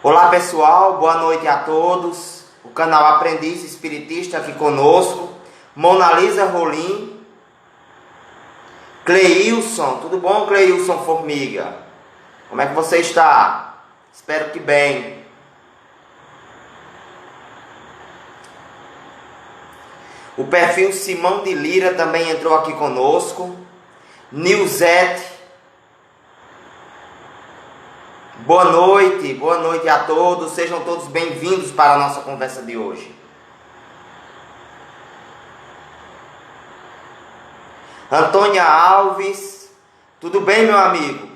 Olá pessoal, boa noite a todos. O canal Aprendiz Espiritista aqui conosco. Mona Lisa Rolim. Cleilson, tudo bom, Cleilson Formiga? Como é que você está? Espero que bem. O perfil Simão de Lira também entrou aqui conosco. Nilzete. Boa noite a todos. Sejam todos bem-vindos para a nossa conversa de hoje. Antônia Alves. Tudo bem, meu amigo?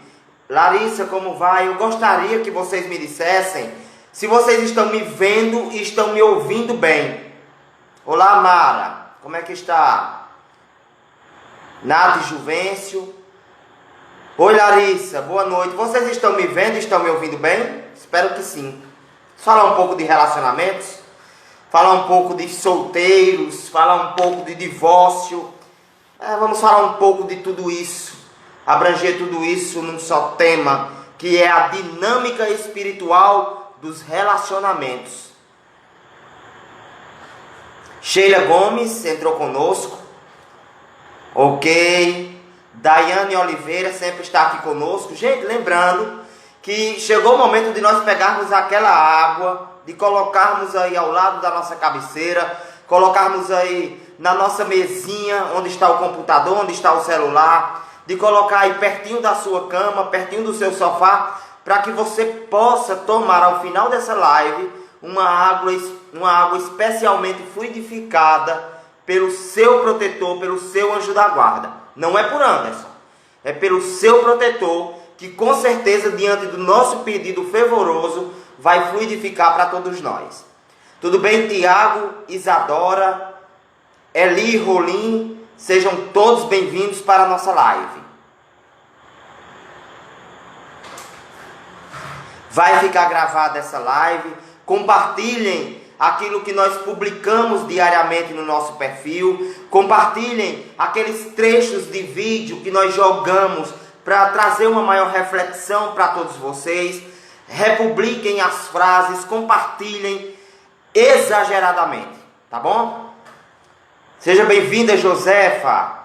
Larissa, como vai? Eu gostaria que vocês me dissessem se vocês estão me vendo e estão me ouvindo bem. Olá, Mara. Como é que está? Nath Juvencio. Oi, Larissa. Boa noite. Vocês estão me vendo e estão me ouvindo bem? Espero que sim. Falar um pouco de relacionamentos. Falar um pouco de solteiros. Falar um pouco de divórcio. Vamos falar um pouco de tudo isso. Abranger tudo isso num só tema, que é a dinâmica espiritual dos relacionamentos. Sheila Gomes entrou conosco. Ok. Daiane Oliveira sempre está aqui conosco. Gente, lembrando que chegou o momento de nós pegarmos aquela água, de colocarmos aí ao lado da nossa cabeceira, colocarmos aí na nossa mesinha, onde está o computador, onde está o celular, de colocar aí pertinho da sua cama, pertinho do seu sofá, para que você possa tomar ao final dessa live uma água especialmente fluidificada pelo seu protetor, pelo seu anjo da guarda. Não é por Anderson, é pelo seu protetor, que com certeza, diante do nosso pedido fervoroso, vai fluidificar para todos nós. Tudo bem, Tiago, Isadora, Eli Rolim, sejam todos bem-vindos para a nossa live. Vai ficar gravada essa live. Compartilhem aquilo que nós publicamos diariamente no nosso perfil. Compartilhem aqueles trechos de vídeo que nós jogamos para trazer uma maior reflexão para todos vocês. Republiquem as frases, compartilhem exageradamente, tá bom? Seja bem-vinda, Josefa.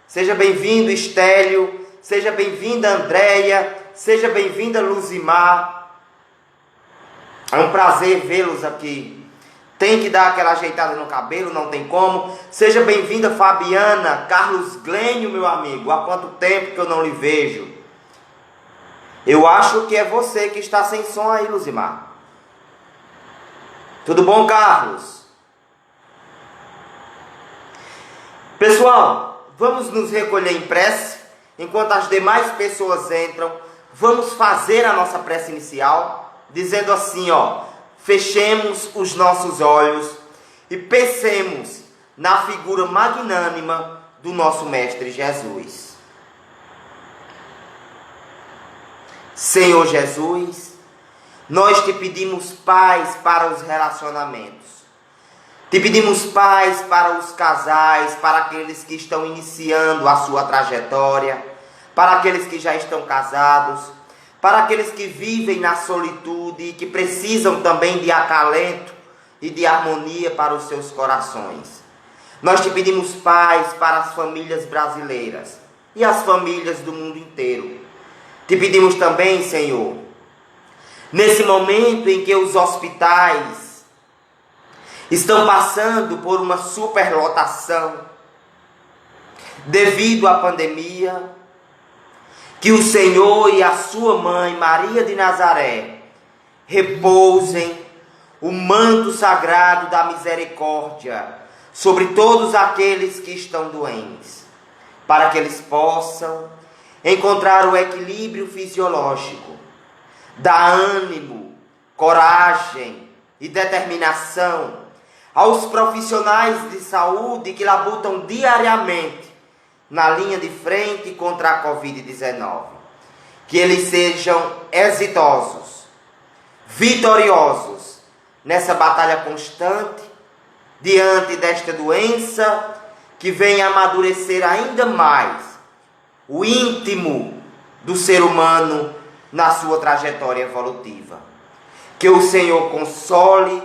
Seja bem-vindo, Estélio. Seja bem-vinda, Andréia. Seja bem-vinda, Luzimar. É um prazer vê-los aqui. Tem que dar aquela ajeitada no cabelo, não tem como. Seja bem-vinda, Fabiana. Carlos Glênio, meu amigo. Há quanto tempo que eu não lhe vejo? Eu acho que é você que está sem som aí, Luzimar. Tudo bom, Carlos? Pessoal, vamos nos recolher em prece. Enquanto as demais pessoas entram, vamos fazer a nossa prece inicial, dizendo assim, fechemos os nossos olhos e pensemos na figura magnânima do nosso Mestre Jesus. Senhor Jesus, nós te pedimos paz para os relacionamentos. Te pedimos paz para os casais, para aqueles que estão iniciando a sua trajetória, para aqueles que já estão casados, para aqueles que vivem na solitude e que precisam também de acalento e de harmonia para os seus corações. Nós te pedimos paz para as famílias brasileiras e as famílias do mundo inteiro. Te pedimos também, Senhor, nesse momento em que os hospitais estão passando por uma superlotação devido à pandemia, que o Senhor e a sua mãe, Maria de Nazaré, repousem o manto sagrado da misericórdia sobre todos aqueles que estão doentes, para que eles possam encontrar o equilíbrio fisiológico, dar ânimo, coragem e determinação aos profissionais de saúde que labutam diariamente na linha de frente contra a Covid-19. Que eles sejam exitosos, vitoriosos nessa batalha constante diante desta doença que vem amadurecer ainda mais o íntimo do ser humano na sua trajetória evolutiva. Que o Senhor console,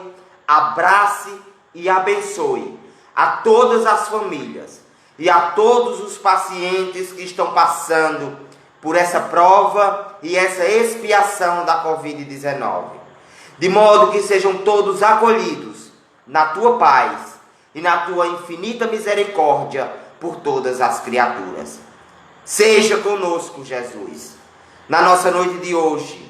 abrace e abençoe a todas as famílias e a todos os pacientes que estão passando por essa prova e essa expiação da Covid-19. De modo que sejam todos acolhidos na tua paz e na tua infinita misericórdia por todas as criaturas. Seja conosco, Jesus, na nossa noite de hoje,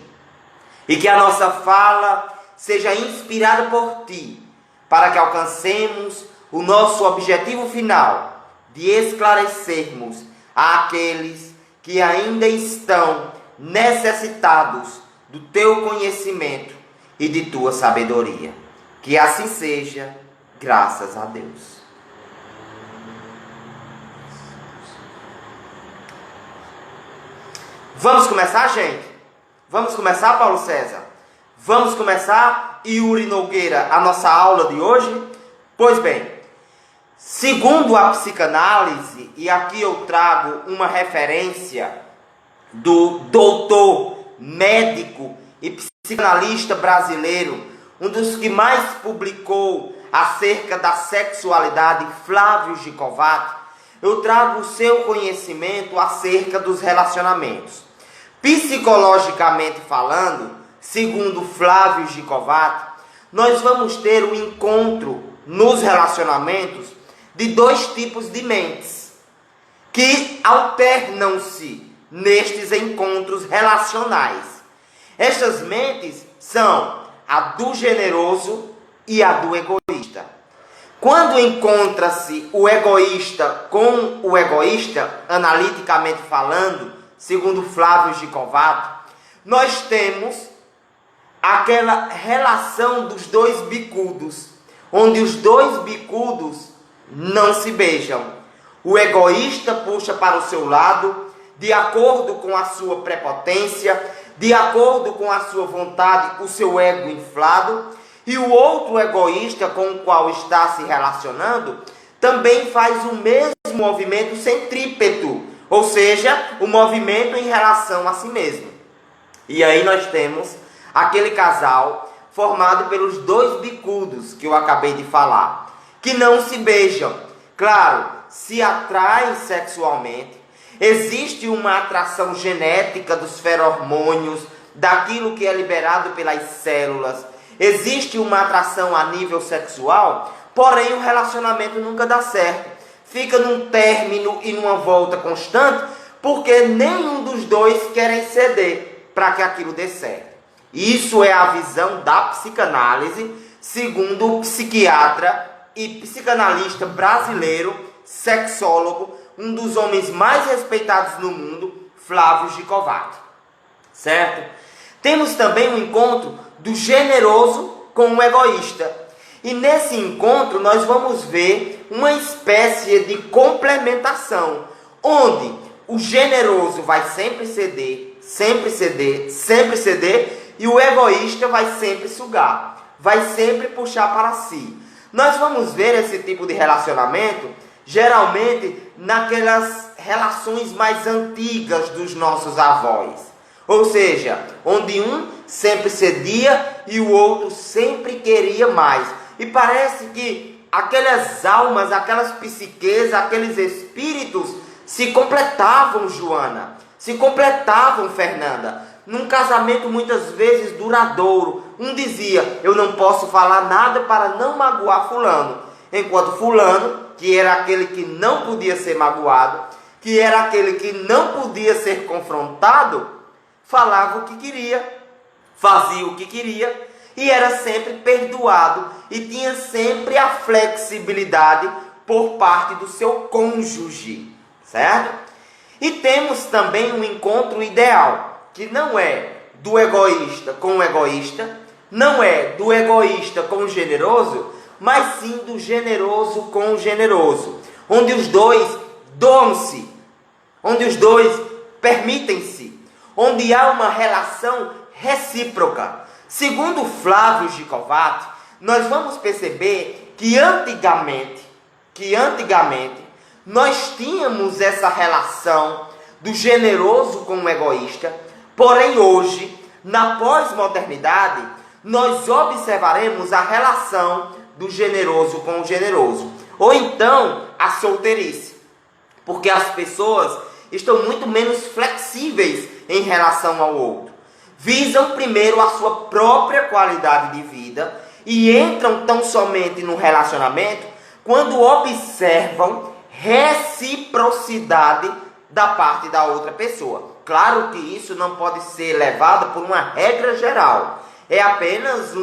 e que a nossa fala seja inspirada por Ti, para que alcancemos o nosso objetivo final de esclarecermos àqueles que ainda estão necessitados do Teu conhecimento e de Tua sabedoria. Que assim seja, graças a Deus. Vamos começar, gente? Vamos começar, Paulo César? Vamos começar, Yuri Nogueira, a nossa aula de hoje? Pois bem, segundo a psicanálise, e aqui eu trago uma referência do doutor, médico e psicanalista brasileiro, um dos que mais publicou acerca da sexualidade, Flávio Gicovato, eu trago o seu conhecimento acerca dos relacionamentos. Psicologicamente falando, segundo Flávio Gicovato, nós vamos ter um encontro nos relacionamentos de dois tipos de mentes que alternam-se nestes encontros relacionais. Estas mentes são a do generoso e a do egoísta. Quando encontra-se o egoísta com o egoísta, analiticamente falando, segundo Flávio Gicovato, nós temos aquela relação dos dois bicudos, onde os dois bicudos não se beijam. O egoísta puxa para o seu lado, de acordo com a sua prepotência, de acordo com a sua vontade, o seu ego inflado, e o outro egoísta com o qual está se relacionando também faz o mesmo movimento centrípeto, ou seja, o movimento em relação a si mesmo. E aí nós temos aquele casal formado pelos dois bicudos que eu acabei de falar, que não se beijam. Claro, se atraem sexualmente, existe uma atração genética dos feromônios, daquilo que é liberado pelas células, existe uma atração a nível sexual, porém o relacionamento nunca dá certo. Fica num término e numa volta constante, porque nenhum dos dois querem ceder para que aquilo dê certo. Isso é a visão da psicanálise, segundo o psiquiatra e psicanalista brasileiro, sexólogo, um dos homens mais respeitados no mundo, Flávio Gicovato. Certo? Temos também um encontro do generoso com o egoísta. E nesse encontro nós vamos ver uma espécie de complementação, onde o generoso vai sempre ceder, sempre ceder, sempre ceder, e o egoísta vai sempre sugar, vai sempre puxar para si. Nós vamos ver esse tipo de relacionamento, geralmente, naquelas relações mais antigas dos nossos avós. Ou seja, onde um sempre cedia e o outro sempre queria mais. E parece que aquelas almas, aquelas psiques, aqueles espíritos se completavam, Joana, se completavam, Fernanda, num casamento muitas vezes duradouro. Um dizia, eu não posso falar nada para não magoar fulano, enquanto fulano, que era aquele que não podia ser magoado, que era aquele que não podia ser confrontado, falava o que queria, fazia o que queria, e era sempre perdoado, e tinha sempre a flexibilidade por parte do seu cônjuge, certo? E temos também um encontro ideal, que não é do egoísta com o egoísta, não é do egoísta com o generoso, mas sim do generoso com o generoso, onde os dois doam-se, onde os dois permitem-se, onde há uma relação recíproca. Segundo Flávio Gicovato, nós vamos perceber que antigamente nós tínhamos essa relação do generoso com o egoísta, porém hoje, na pós-modernidade, nós observaremos a relação do generoso com o generoso, ou então a solteirice, porque as pessoas estão muito menos flexíveis em relação ao outro, visam primeiro a sua própria qualidade de vida e entram tão somente no relacionamento quando observam reciprocidade da parte da outra pessoa. Claro que isso não pode ser levado por uma regra geral, é apenas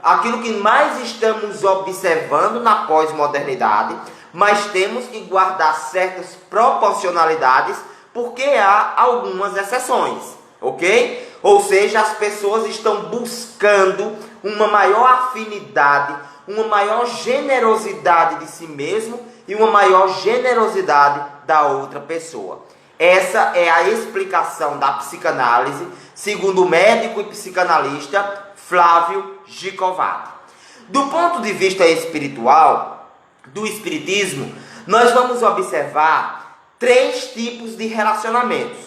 aquilo que mais estamos observando na pós-modernidade, mas temos que guardar certas proporcionalidades porque há algumas exceções, ok? Ou seja, as pessoas estão buscando uma maior afinidade, uma maior generosidade de si mesmo e uma maior generosidade da outra pessoa. Essa é a explicação da psicanálise, segundo o médico e psicanalista Flávio Gikovati. Do ponto de vista espiritual, do espiritismo, nós vamos observar 3 tipos de relacionamentos.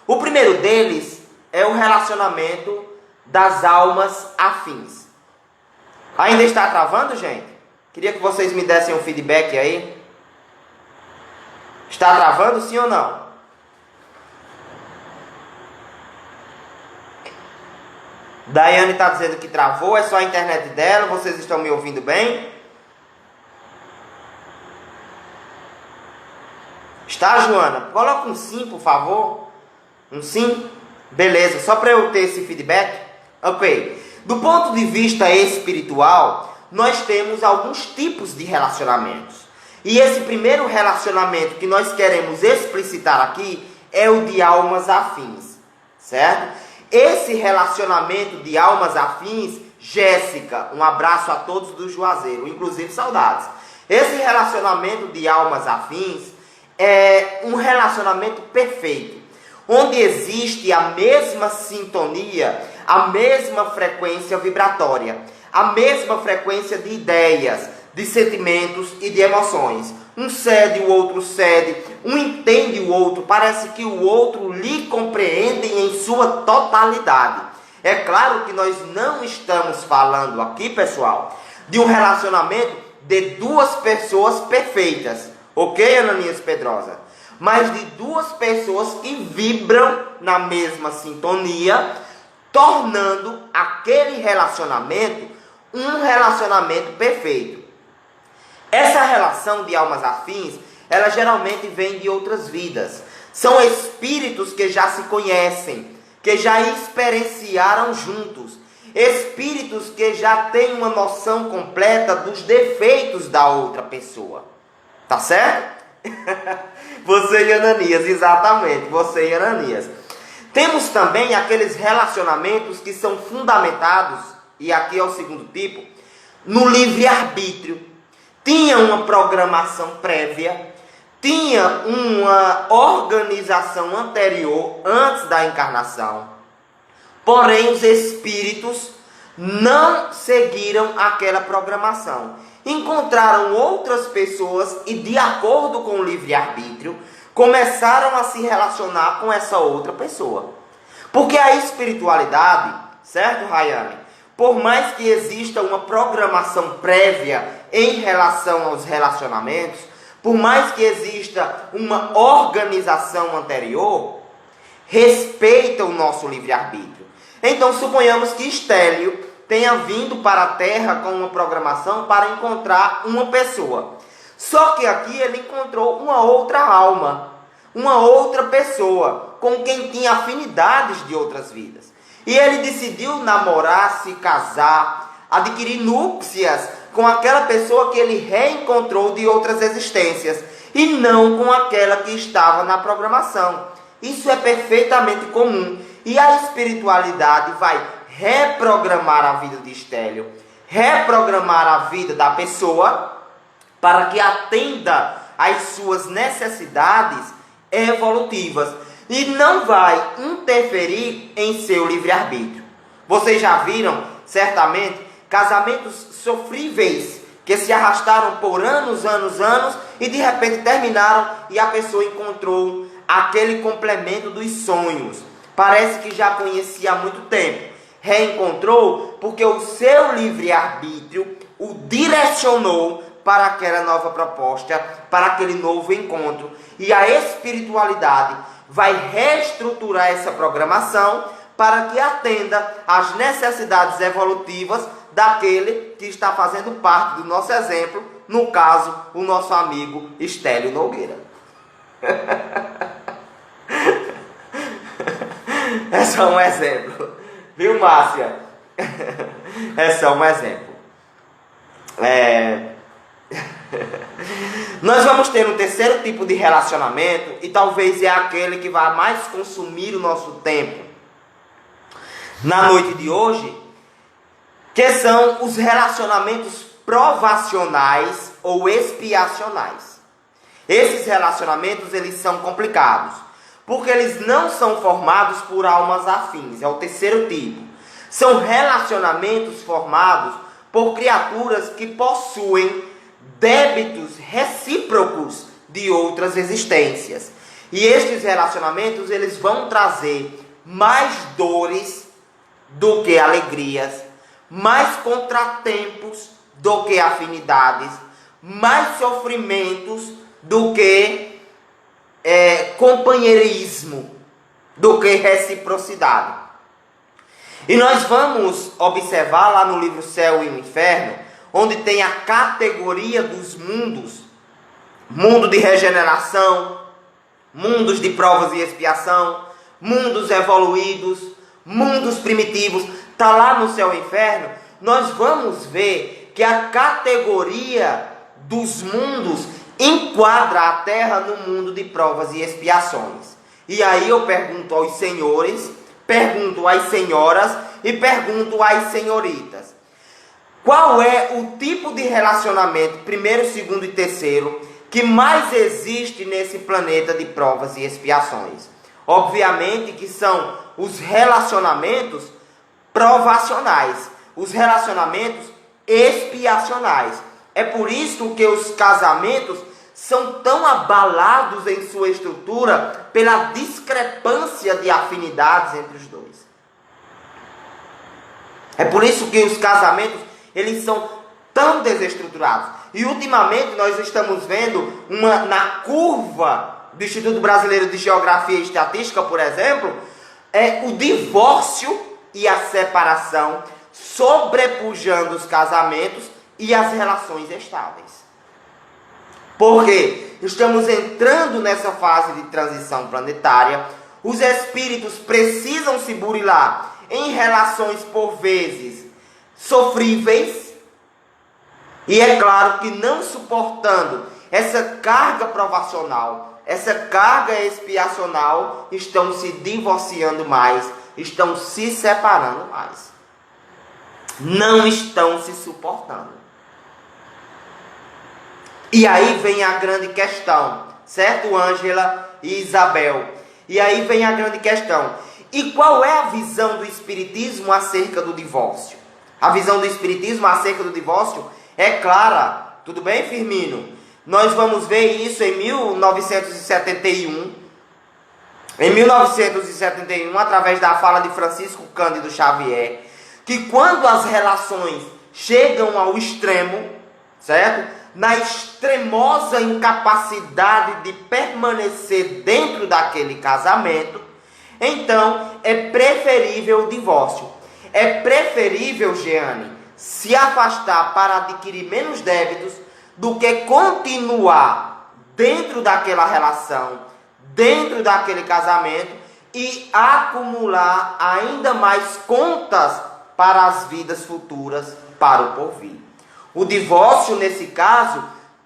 O primeiro deles é o relacionamento das almas afins. Ainda está travando, gente? Queria que vocês me dessem um feedback aí. Está travando, sim ou não? Daiane está dizendo que travou, é só a internet dela, vocês estão me ouvindo bem? Está, Joana? Coloca um sim, por favor. Um sim? Beleza, só para eu ter esse feedback? Ok. Do ponto de vista espiritual, nós temos alguns tipos de relacionamentos. E esse primeiro relacionamento que nós queremos explicitar aqui é o de almas afins, certo? Esse relacionamento de almas afins, Jéssica, um abraço a todos do Juazeiro, inclusive saudades. Esse relacionamento de almas afins é um relacionamento perfeito, onde existe a mesma sintonia, a mesma frequência vibratória, a mesma frequência de ideias, de sentimentos e de emoções. Um cede, o outro cede, um entende o outro, parece que o outro lhe compreende em sua totalidade. É claro que nós não estamos falando aqui, pessoal, de um relacionamento de 2 pessoas perfeitas, ok, Ananias Pedrosa? Mas de 2 pessoas que vibram na mesma sintonia, tornando aquele relacionamento um relacionamento perfeito. Essa relação de almas afins, ela geralmente vem de outras vidas. São espíritos que já se conhecem, que já experienciaram juntos. Espíritos que já têm uma noção completa dos defeitos da outra pessoa. Tá certo? Você e Ananias, exatamente, você e Ananias. Temos também aqueles relacionamentos que são fundamentados, e aqui é o segundo tipo, no livre-arbítrio. Tinha uma programação prévia, tinha uma organização anterior, antes da encarnação. Porém, os espíritos não seguiram aquela programação. Encontraram outras pessoas e, de acordo com o livre-arbítrio, começaram a se relacionar com essa outra pessoa. Porque a espiritualidade, certo, Rayane? Por mais que exista uma programação prévia em relação aos relacionamentos, por mais que exista uma organização anterior, respeita o nosso livre-arbítrio. Então, suponhamos que Estélio tenha vindo para a Terra com uma programação para encontrar uma pessoa. Só que aqui ele encontrou uma outra alma, uma outra pessoa, com quem tinha afinidades de outras vidas. E ele decidiu namorar, se casar, adquirir núpcias com aquela pessoa que ele reencontrou de outras existências, e não com aquela que estava na programação. Isso é perfeitamente comum. E a espiritualidade vai reprogramar a vida de Estélio, reprogramar a vida da pessoa, para que atenda às suas necessidades evolutivas e não vai interferir em seu livre-arbítrio. Vocês já viram, certamente, casamentos sofríveis que se arrastaram por anos e de repente terminaram e a pessoa encontrou aquele complemento dos sonhos. Parece que já conhecia há muito tempo. reencontrou porque o seu livre-arbítrio o direcionou para aquela nova proposta, para aquele novo encontro. E a espiritualidade vai reestruturar essa programação para que atenda às necessidades evolutivas daquele que está fazendo parte do nosso exemplo, no caso, o nosso amigo Estélio Nogueira. É só um exemplo. Viu, Márcia? É só um exemplo. Nós vamos ter um terceiro tipo de relacionamento, e talvez é aquele que vai mais consumir o nosso tempo na noite de hoje, que são os relacionamentos provacionais ou expiacionais. Esses relacionamentos, eles são complicados, porque eles não são formados por almas afins. É o terceiro tipo. São relacionamentos formados por criaturas que possuem débitos recíprocos de outras existências. E estes relacionamentos, eles vão trazer mais dores do que alegrias, mais contratempos do que afinidades, mais sofrimentos do que companheirismo, do que reciprocidade. E nós vamos observar lá no livro Céu e o Inferno, onde tem a categoria dos mundos: mundo de regeneração, mundos de provas e expiação, mundos evoluídos, mundos primitivos. Está lá no Céu e Inferno. Nós vamos ver que a categoria dos mundos enquadra a Terra no mundo de provas e expiações. E aí eu pergunto aos senhores, pergunto às senhoras e pergunto às senhoritas: qual é o tipo de relacionamento, primeiro, segundo e terceiro, que mais existe nesse planeta de provas e expiações? Obviamente que são os relacionamentos provacionais, os relacionamentos expiacionais. É por isso que os casamentos são tão abalados em sua estrutura pela discrepância de afinidades entre os dois. É por isso que os casamentos, eles são tão desestruturados. E ultimamente nós estamos vendo na curva do Instituto Brasileiro de Geografia e Estatística, por exemplo, o divórcio e a separação sobrepujando os casamentos e as relações estáveis. Porque estamos entrando nessa fase de transição planetária. Os espíritos precisam se burilar em relações por vezes sofríveis, e é claro que não suportando essa carga provacional, essa carga expiacional, estão se divorciando mais, estão se separando mais, não estão se suportando. E aí vem a grande questão, certo, Ângela e Isabel? E aí vem a grande questão: e qual é a visão do Espiritismo acerca do divórcio? A visão do Espiritismo acerca do divórcio é clara. Tudo bem, Firmino? Nós vamos ver isso em 1971. Em 1971, através da fala de Francisco Cândido Xavier, que quando as relações chegam ao extremo, certo? Na extremosa incapacidade de permanecer dentro daquele casamento, então é preferível o divórcio. É preferível, Jeane, se afastar para adquirir menos débitos do que continuar dentro daquela relação, dentro daquele casamento, e acumular ainda mais contas para as vidas futuras, para o porvir. O divórcio, nesse caso,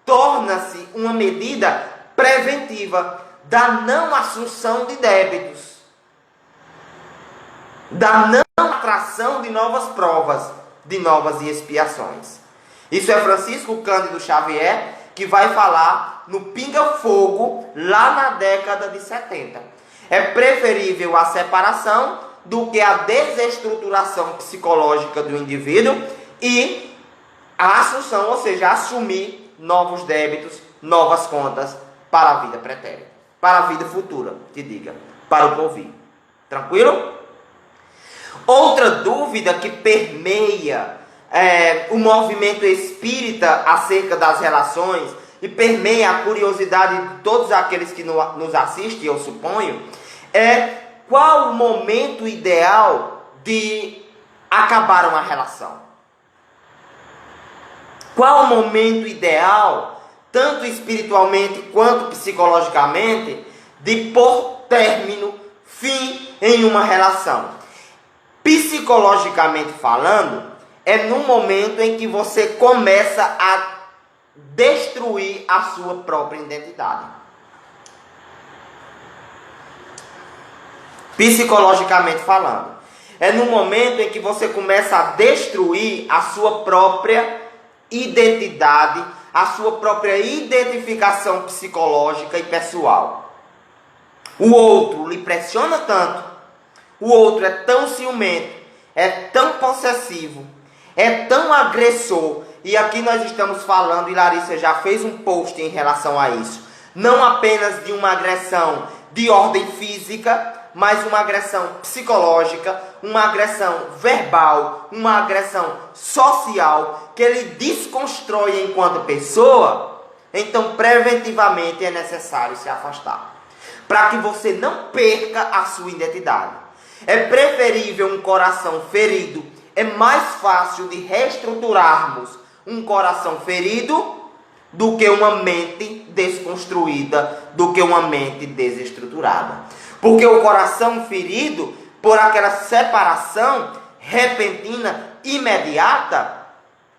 torna-se uma medida preventiva da não assunção de débitos, da não atração de novas provas, de novas expiações. Isso é Francisco Cândido Xavier, que vai falar no Pinga Fogo, lá na década de 70. É preferível a separação do que a desestruturação psicológica do indivíduo e a assunção, ou seja, assumir novos débitos, novas contas para a vida pretérita, para a vida futura, que diga, para o porvir. Tranquilo? Outra dúvida dúvida que permeia o movimento espírita acerca das relações e permeia a curiosidade de todos aqueles que nos assistem, eu suponho, é qual o momento ideal de acabar uma relação. Qual o momento ideal, tanto espiritualmente quanto psicologicamente, de pôr término, fim em uma relação? Psicologicamente falando, é no momento em que você começa a destruir a sua própria identidade. Psicologicamente falando, é no momento em que você começa a destruir a sua própria identidade, a sua própria identificação psicológica e pessoal. O outro lhe pressiona tanto, o outro é tão ciumento, é tão possessivo, é tão agressor, e aqui nós estamos falando, e Larissa já fez um post em relação a isso, não apenas de uma agressão de ordem física, mas uma agressão psicológica, uma agressão verbal, uma agressão social, que ele desconstrói enquanto pessoa. Então, preventivamente é necessário se afastar, para que você não perca a sua identidade. É preferível um coração ferido, é mais fácil de reestruturarmos um coração ferido do que uma mente desconstruída, do que uma mente desestruturada. Porque o coração ferido, por aquela separação repentina, imediata,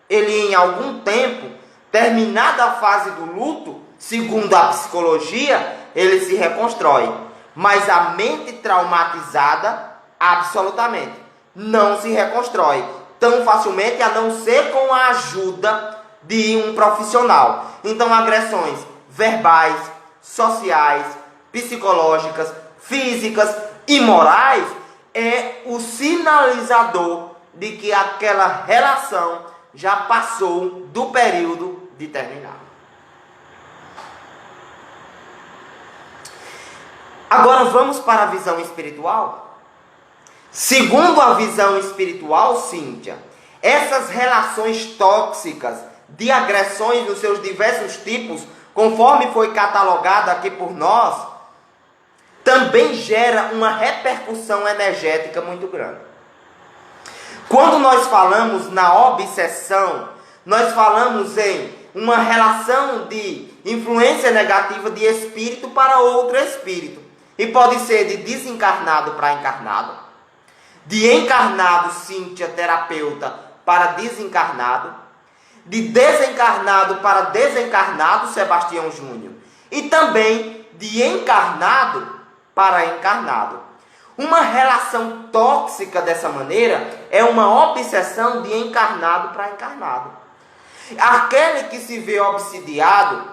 ele em algum tempo, terminada a fase do luto, segundo a psicologia, ele se reconstrói. Mas a mente traumatizada, absolutamente, não se reconstrói tão facilmente, a não ser com a ajuda de um profissional. Então, agressões verbais, sociais, psicológicas, físicas e morais é o sinalizador de que aquela relação já passou do período de terminar. Agora vamos para a visão espiritual? Segundo a visão espiritual, Cíntia, essas relações tóxicas de agressões nos seus diversos tipos, conforme foi catalogado aqui por nós, também gera uma repercussão energética muito grande. Quando nós falamos na obsessão, nós falamos em uma relação de influência negativa de espírito para outro espírito. E pode ser de desencarnado para encarnado, de encarnado, Cíntia, terapeuta, para desencarnado, de desencarnado para desencarnado, Sebastião Júnior, e também de encarnado para encarnado. Uma relação tóxica dessa maneira é uma obsessão de encarnado para encarnado. Aquele que se vê obsidiado,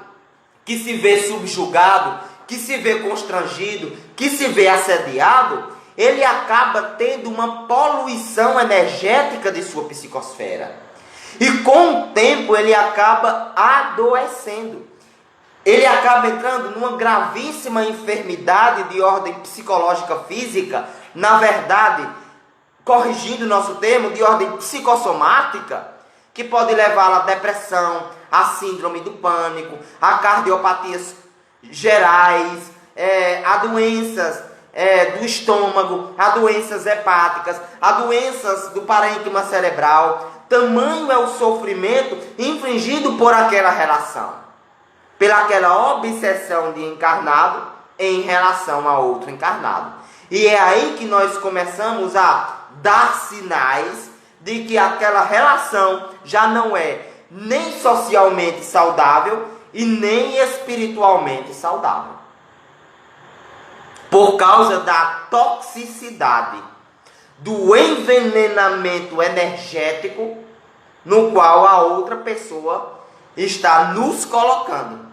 que se vê subjugado, que se vê constrangido, que se vê assediado, ele acaba tendo uma poluição energética de sua psicosfera. E com o tempo ele acaba adoecendo. Ele acaba entrando numa gravíssima enfermidade de ordem psicológica física, na verdade, corrigindo o nosso termo, de ordem psicossomática, que pode levá-lo à depressão, à síndrome do pânico, a cardiopatias gerais, a doenças do estômago, a doenças hepáticas, a doenças do parênquima cerebral. Tamanho é o sofrimento infligido por aquela relação, pelaquela obsessão de encarnado em relação a outro encarnado. E é aí que nós começamos a dar sinais de que aquela relação já não é nem socialmente saudável e nem espiritualmente saudável, por causa da toxicidade, do envenenamento energético no qual a outra pessoa está nos colocando.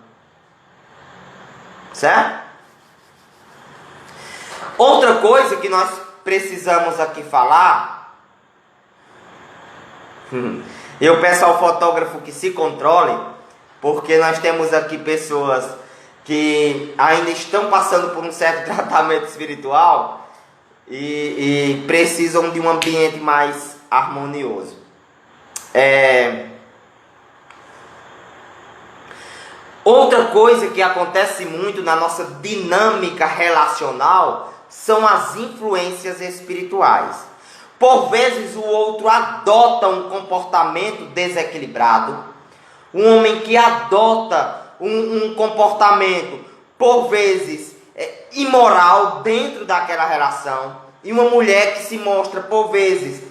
Certo? Outra coisa que nós precisamos aqui falar, eu peço ao fotógrafo que se controle, porque nós temos aqui pessoas que ainda estão passando por um certo tratamento espiritual e precisam de um ambiente mais harmonioso. Outra coisa que acontece muito na nossa dinâmica relacional são as influências espirituais. Por vezes o outro adota um comportamento desequilibrado, um homem que adota um comportamento, por vezes, imoral dentro daquela relação, e uma mulher que se mostra, por vezes,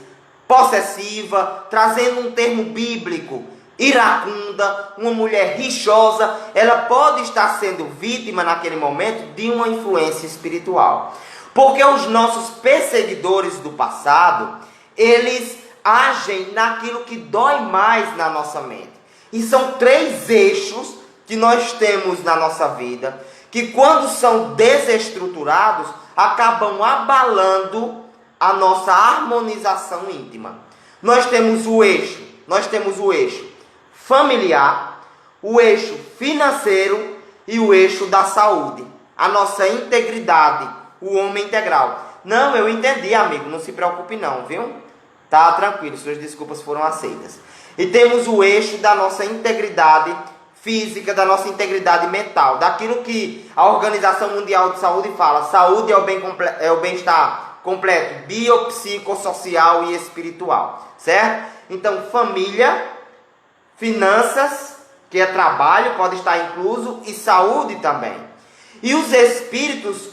possessiva, trazendo um termo bíblico, iracunda, uma mulher rixosa, ela pode estar sendo vítima naquele momento de uma influência espiritual. Porque os nossos perseguidores do passado, eles agem naquilo que dói mais na nossa mente. E são 3 eixos que nós temos na nossa vida, que quando são desestruturados, acabam abalando a nossa harmonização íntima. Nós temos o eixo familiar, o eixo financeiro e o eixo da saúde. A nossa integridade, o homem integral. Não, eu entendi, amigo, não se preocupe não, viu? Tá tranquilo, suas desculpas foram aceitas. E temos o eixo da nossa integridade física, da nossa integridade mental, daquilo que a Organização Mundial de Saúde fala. Saúde é o bem-estar completo, biopsicossocial e espiritual, certo? Então, família, finanças, que é trabalho, pode estar incluso, e saúde também. E os espíritos,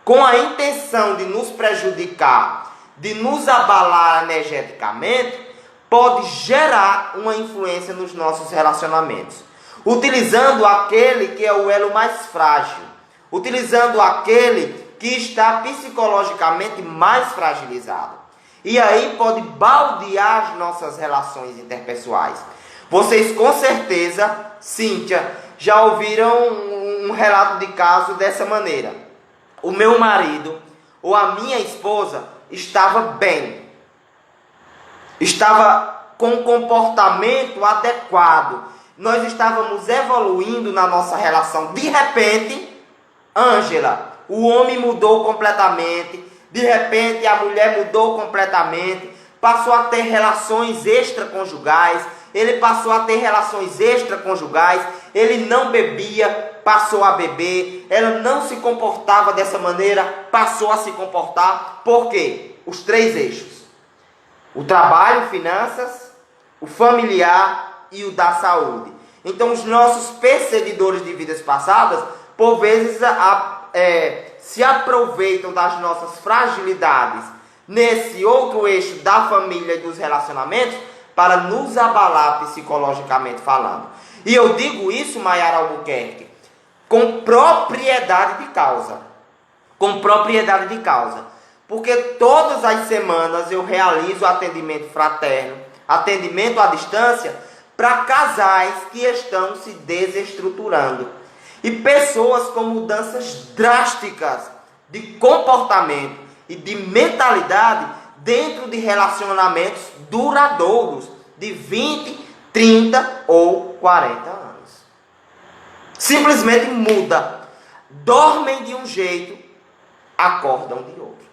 com a intenção de nos prejudicar, de nos abalar energeticamente, pode gerar uma influência nos nossos relacionamentos, utilizando aquele que é o elo mais frágil, utilizando aquele que está psicologicamente mais fragilizado. E aí pode baldear as nossas relações interpessoais. Vocês com certeza, Cíntia, já ouviram um relato de caso dessa maneira. O meu marido ou a minha esposa estava bem, estava com um comportamento adequado, nós estávamos evoluindo na nossa relação. De repente, Ângela, o homem mudou completamente, de repente a mulher mudou completamente, passou a ter relações extraconjugais, ele passou a ter relações extraconjugais, ele não bebia, passou a beber, ela não se comportava dessa maneira, passou a se comportar. Por quê? Os 3 eixos: o trabalho, finanças, o familiar e o da saúde. Então os nossos perseguidores de vidas passadas, por vezes, se aproveitam das nossas fragilidades nesse outro eixo da família e dos relacionamentos para nos abalar psicologicamente falando. E eu digo isso, Maiara Albuquerque, com propriedade de causa. Com propriedade de causa. Porque todas as semanas eu realizo atendimento fraterno, atendimento à distância, para casais que estão se desestruturando. E pessoas com mudanças drásticas de comportamento e de mentalidade dentro de relacionamentos duradouros de 20, 30 ou 40 anos. Simplesmente muda. Dormem de um jeito, acordam de outro.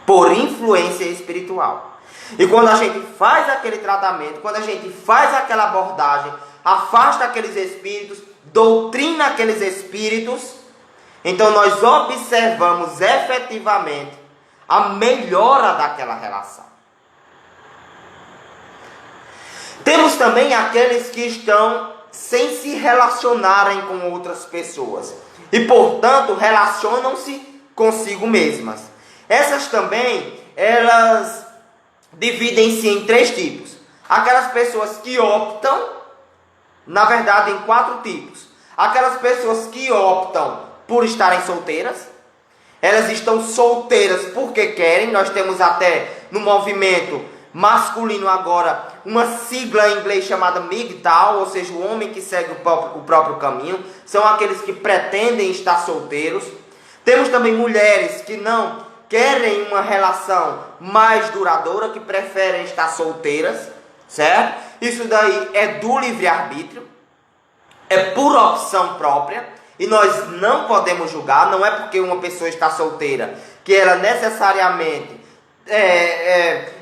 Por influência espiritual. E quando a gente faz aquele tratamento, quando a gente faz aquela abordagem, afasta aqueles espíritos, doutrina aqueles espíritos, então nós observamos efetivamente a melhora daquela relação. Temos também aqueles que estão sem se relacionarem com outras pessoas e, portanto, relacionam-se consigo mesmas. Essas também, elas dividem-se em 3 tipos. Aquelas pessoas que optam, na verdade, em 4 tipos. Aquelas pessoas que optam por estarem solteiras, elas estão solteiras porque querem. Nós temos até no movimento masculino agora uma sigla em inglês chamada MGTOW, ou seja, o homem que segue o próprio caminho. São aqueles que pretendem estar solteiros. Temos também mulheres que não querem uma relação mais duradoura, que preferem estar solteiras, certo? Isso daí é do livre-arbítrio, é por opção própria, e nós não podemos julgar. Não é porque uma pessoa está solteira que ela necessariamente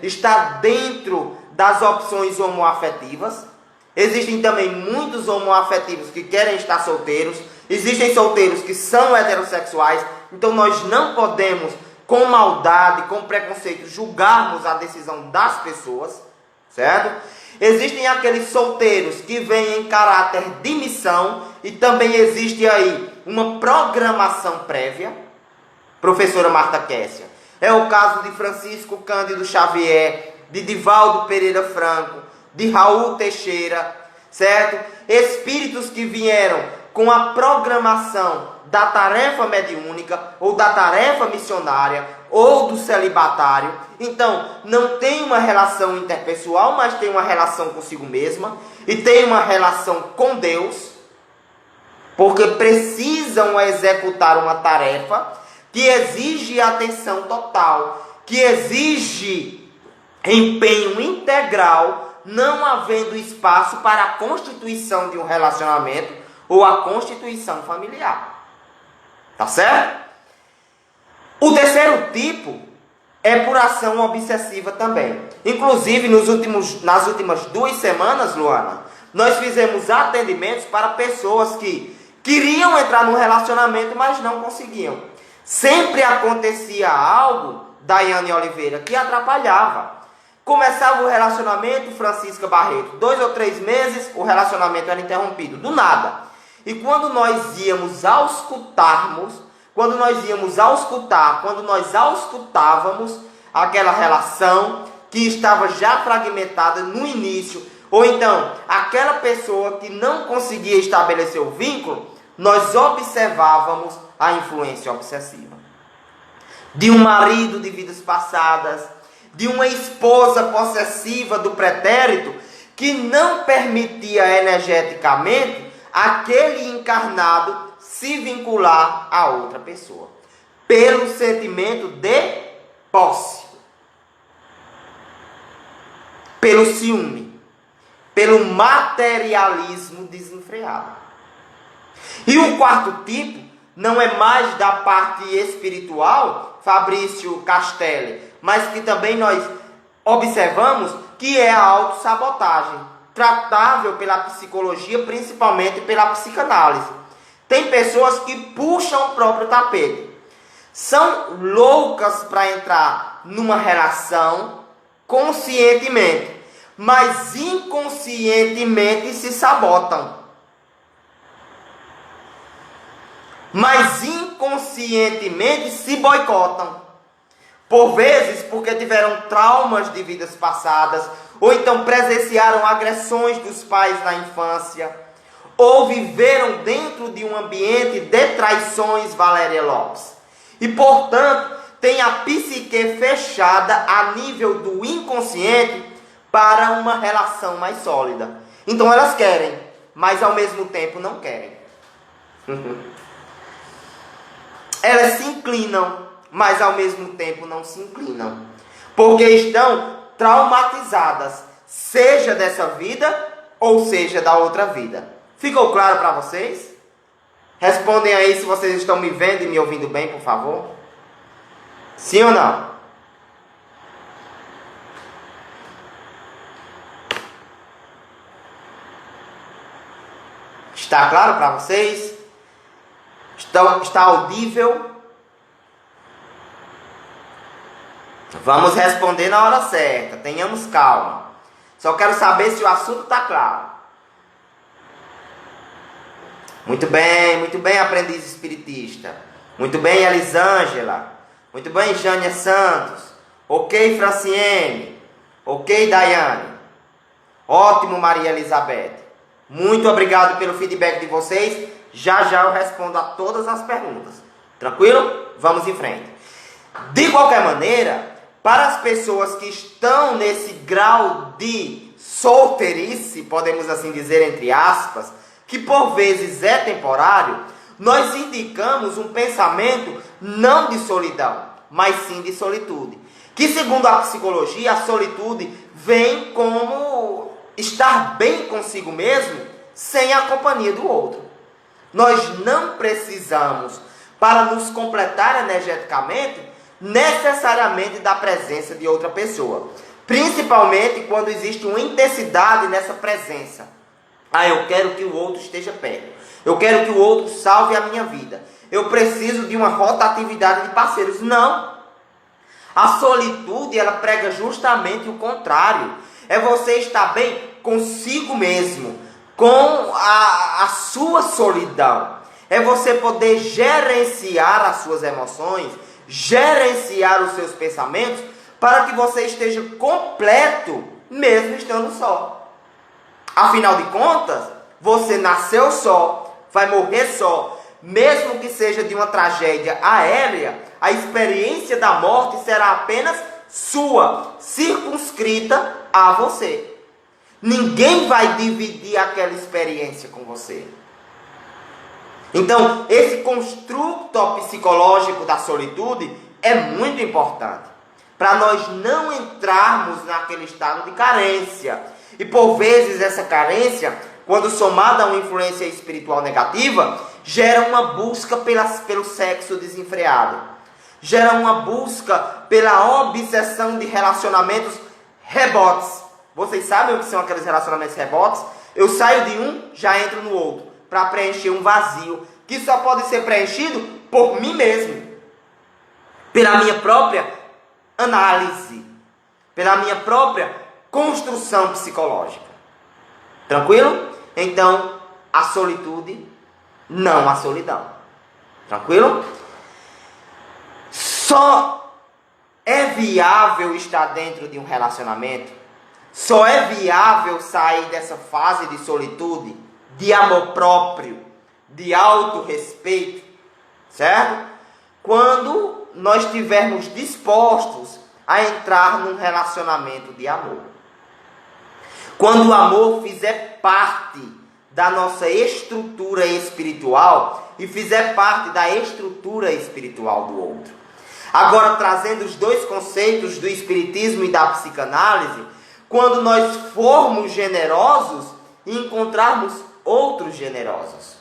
está dentro das opções homoafetivas. Existem também muitos homoafetivos que querem estar solteiros. Existem solteiros que são heterossexuais. Então nós não podemos, com maldade, com preconceito, julgarmos a decisão das pessoas, certo? Existem aqueles solteiros que vêm em caráter de missão e também existe aí uma programação prévia. Professora Marta Kessia, é o caso de Francisco Cândido Xavier, de Divaldo Pereira Franco, de Raul Teixeira, certo? Espíritos que vieram com a programação da tarefa mediúnica, ou da tarefa missionária, ou do celibatário. Então, não tem uma relação interpessoal, mas tem uma relação consigo mesma, e tem uma relação com Deus, porque precisam executar uma tarefa que exige atenção total, que exige empenho integral, não havendo espaço para a constituição de um relacionamento ou a constituição familiar. Tá certo? O terceiro tipo é por ação obsessiva também. Inclusive, nas últimas 2 semanas, Luana, nós fizemos atendimentos para pessoas que queriam entrar num relacionamento, mas não conseguiam. Sempre acontecia algo, Daiane Oliveira, que atrapalhava. Começava o relacionamento, Francisca Barreto, 2 ou 3 meses, o relacionamento era interrompido, do nada. E quando nós íamos auscultarmos, quando nós auscultávamos aquela relação que estava já fragmentada no início, ou então aquela pessoa que não conseguia estabelecer o vínculo, nós observávamos a influência obsessiva de um marido de vidas passadas, de uma esposa possessiva do pretérito, que não permitia energeticamente aquele encarnado se vincular a outra pessoa, pelo sentimento de posse, pelo ciúme, pelo materialismo desenfreado. E o quarto tipo não é mais da parte espiritual, Fabrício Castelli, mas que também nós observamos que é a autossabotagem, tratável pela psicologia, principalmente pela psicanálise. Tem pessoas que puxam o próprio tapete, são loucas para entrar numa relação conscientemente, mas inconscientemente se sabotam. Mas inconscientemente se boicotam. Por vezes porque tiveram traumas de vidas passadas, ou então presenciaram agressões dos pais na infância, ou viveram dentro de um ambiente de traições, Valéria Lopes. E portanto, tem a psique fechada a nível do inconsciente para uma relação mais sólida. Então elas querem, mas ao mesmo tempo não querem. Elas se inclinam, mas ao mesmo tempo não se inclinam, porque estão traumatizadas, seja dessa vida ou seja da outra vida. Ficou claro para vocês? Respondem aí se vocês estão me vendo e me ouvindo bem, por favor. Sim ou não? Está claro para vocês? Está audível? Vamos responder na hora certa. Tenhamos calma. Só quero saber se o assunto está claro. Muito bem, aprendiz espiritista. Muito bem, Elisângela. Muito bem, Jânia Santos. Ok, Franciene. Ok, Daiane. Ótimo, Maria Elizabeth. Muito obrigado pelo feedback de vocês. Já eu respondo a todas as perguntas. Tranquilo? Vamos em frente. De qualquer maneira, para as pessoas que estão nesse grau de solteirice, podemos assim dizer, entre aspas, que por vezes é temporário, nós indicamos um pensamento não de solidão, mas sim de solitude. Que segundo a psicologia, a solitude vem como estar bem consigo mesmo, sem a companhia do outro. Nós não precisamos, para nos completar energeticamente, necessariamente da presença de outra pessoa. Principalmente quando existe uma intensidade nessa presença. Eu quero que o outro esteja perto. Eu quero que o outro salve a minha vida. Eu preciso de uma rotatividade de parceiros. Não. A solitude, ela prega justamente o contrário. É você estar bem consigo mesmo, com a sua solidão. É você poder gerenciar as suas emoções, gerenciar os seus pensamentos, para que você esteja completo, mesmo estando só. Afinal de contas, você nasceu só, vai morrer só. Mesmo que seja de uma tragédia aérea, a experiência da morte será apenas sua, circunscrita a você. Ninguém vai dividir aquela experiência com você. Então, esse construto psicológico da solitude é muito importante, para nós não entrarmos naquele estado de carência. E por vezes essa carência, quando somada a uma influência espiritual negativa, gera uma busca pelo sexo desenfreado. Gera uma busca pela obsessão de relacionamentos rebotes. Vocês sabem o que são aqueles relacionamentos rebotes? Eu saio de um, já entro no outro, para preencher um vazio, que só pode ser preenchido por mim mesmo. Pela minha própria análise. Pela minha própria construção psicológica. Tranquilo? Então, a solitude, não a solidão. Tranquilo? Só é viável estar dentro de um relacionamento, só é viável sair dessa fase de solitude, de amor próprio, de autorrespeito, certo? Quando nós estivermos dispostos a entrar num relacionamento de amor. Quando o amor fizer parte da nossa estrutura espiritual e fizer parte da estrutura espiritual do outro. Agora, trazendo os dois conceitos do espiritismo e da psicanálise, quando nós formos generosos e encontrarmos outros generosos.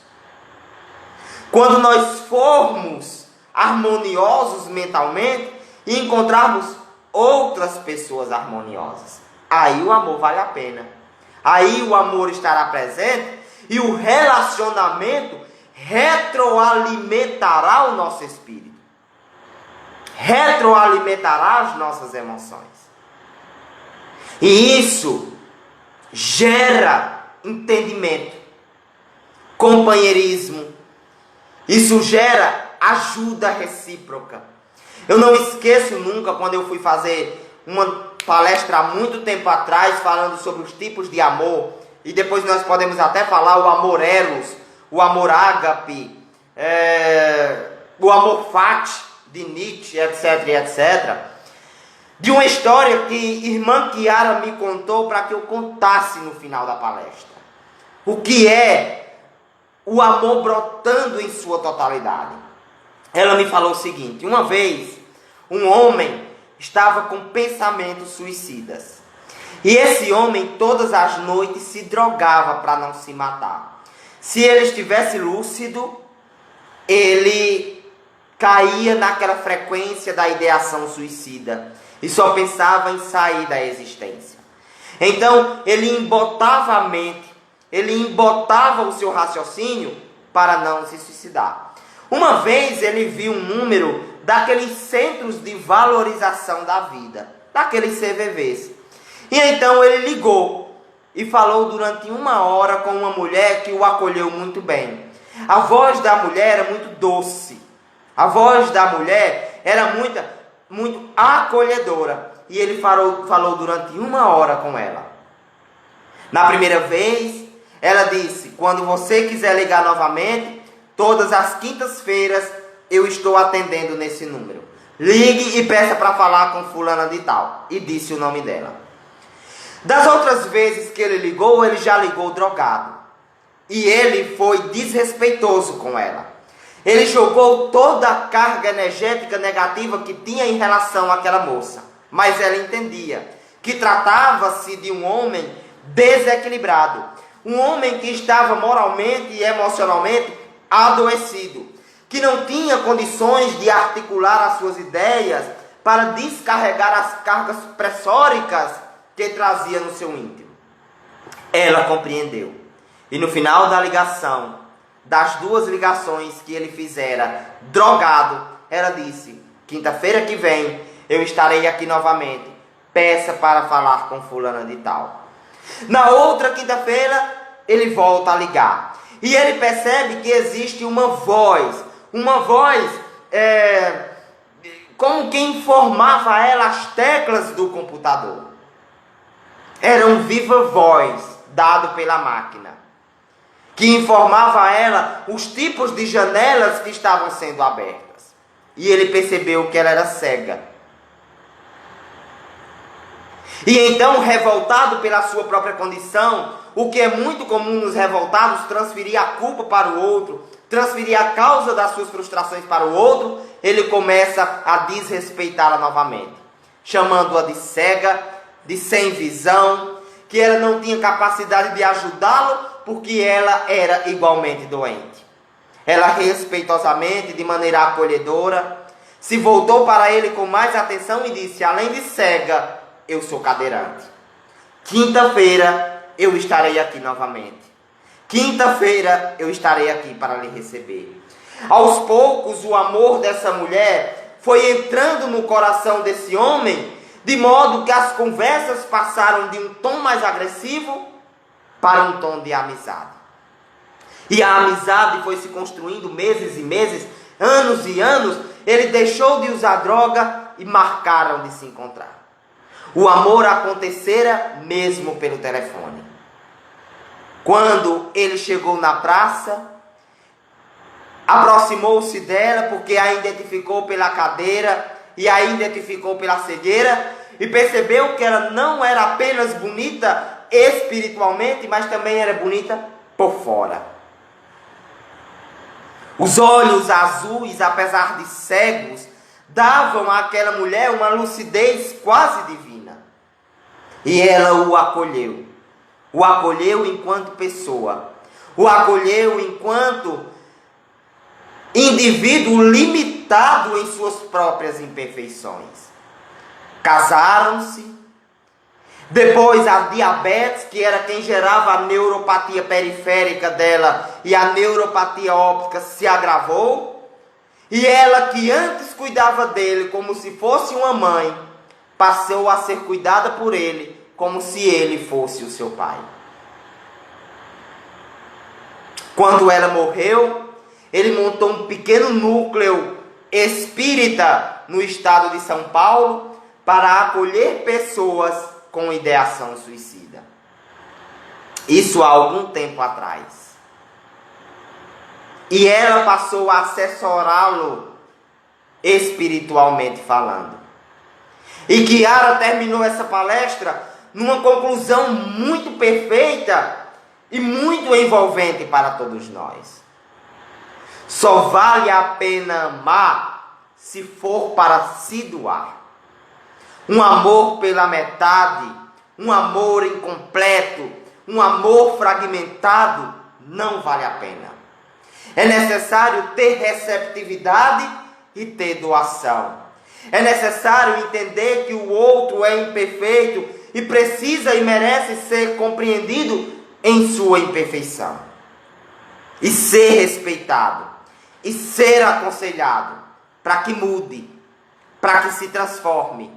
Quando nós formos harmoniosos mentalmente e encontrarmos outras pessoas harmoniosas. Aí o amor vale a pena. Aí o amor estará presente e o relacionamento retroalimentará o nosso espírito. Retroalimentará as nossas emoções. E isso gera entendimento, companheirismo. Isso gera ajuda recíproca. Eu não esqueço nunca quando eu fui fazer uma palestra há muito tempo atrás falando sobre os tipos de amor. E depois nós podemos até falar o amor eros, o amor ágape, o amor fati de Nietzsche, etc, etc. De uma história que irmã Chiara me contou para que eu contasse no final da palestra. O que é o amor brotando em sua totalidade. Ela me falou o seguinte: uma vez, um homem estava com pensamentos suicidas. E esse homem, todas as noites, se drogava para não se matar. Se ele estivesse lúcido, ele caía naquela frequência da ideação suicida e só pensava em sair da existência. Então, ele embotava a mente, ele embotava o seu raciocínio para não se suicidar. Uma vez ele viu um número daqueles centros de valorização da vida, daqueles CVVs. E então ele ligou e falou durante 1 hora com uma mulher que o acolheu muito bem. A voz da mulher era muito doce. A voz da mulher era muito acolhedora. E ele falou durante 1 hora com ela. Na primeira vez, ela disse: quando você quiser ligar novamente, todas as quintas-feiras eu estou atendendo nesse número. Ligue e peça para falar com fulana de tal. E disse o nome dela. Das outras vezes que ele ligou, ele já ligou drogado. E ele foi desrespeitoso com ela. Ele jogou toda a carga energética negativa que tinha em relação àquela moça. Mas ela entendia que tratava-se de um homem desequilibrado. Um homem que estava moralmente e emocionalmente adoecido. que não tinha condições de articular as suas ideias para descarregar as cargas pressóricas que trazia no seu íntimo. Ela compreendeu. E no final da ligação, das 2 ligações que ele fizera, drogado, ela disse: quinta-feira que vem eu estarei aqui novamente, peça para falar com fulana de tal. Na outra quinta-feira, ele volta a ligar. E ele percebe que existe uma voz como quem informava a ela as teclas do computador. Era um viva voz dado pela máquina, que informava a ela os tipos de janelas que estavam sendo abertas. E ele percebeu que ela era cega. E então, revoltado pela sua própria condição, o que é muito comum nos revoltados, transferir a culpa para o outro, transferir a causa das suas frustrações para o outro, ele começa a desrespeitá-la novamente, chamando-a de cega, de sem visão, que ela não tinha capacidade de ajudá-lo, porque ela era igualmente doente. Ela respeitosamente, de maneira acolhedora, se voltou para ele com mais atenção e disse: além de cega, eu sou cadeirante. Quinta-feira eu estarei aqui novamente. Quinta-feira eu estarei aqui para lhe receber. Aos poucos, o amor dessa mulher foi entrando no coração desse homem, de modo que as conversas passaram de um tom mais agressivo para um tom de amizade. E a amizade foi se construindo meses e meses, anos e anos. Ele deixou de usar droga e marcaram de se encontrar. O amor acontecera mesmo pelo telefone. Quando ele chegou na praça, aproximou-se dela, porque a identificou pela cadeira e a identificou pela cegueira, e percebeu que ela não era apenas bonita espiritualmente, mas também era bonita por fora. Os olhos azuis, apesar de cegos, davam àquela mulher uma lucidez quase divina. E ela o acolheu. O acolheu enquanto pessoa. O acolheu enquanto indivíduo limitado em suas próprias imperfeições. Casaram-se. Depois a diabetes, que era quem gerava a neuropatia periférica dela, e a neuropatia óptica se agravou. E ela, que antes cuidava dele como se fosse uma mãe, passou a ser cuidada por ele como se ele fosse o seu pai. Quando ela morreu, ele montou um pequeno núcleo espírita no estado de São Paulo para acolher pessoas com ideação suicida. Isso há algum tempo atrás. E ela passou a assessorá-lo espiritualmente falando. E Kiara terminou essa palestra numa conclusão muito perfeita e muito envolvente para todos nós. Só vale a pena amar se for para se doar. Um amor pela metade, um amor incompleto, um amor fragmentado, não vale a pena. É necessário ter receptividade e ter doação. É necessário entender que o outro é imperfeito e precisa e merece ser compreendido em sua imperfeição. E ser respeitado. E ser aconselhado. Para que mude. Para que se transforme.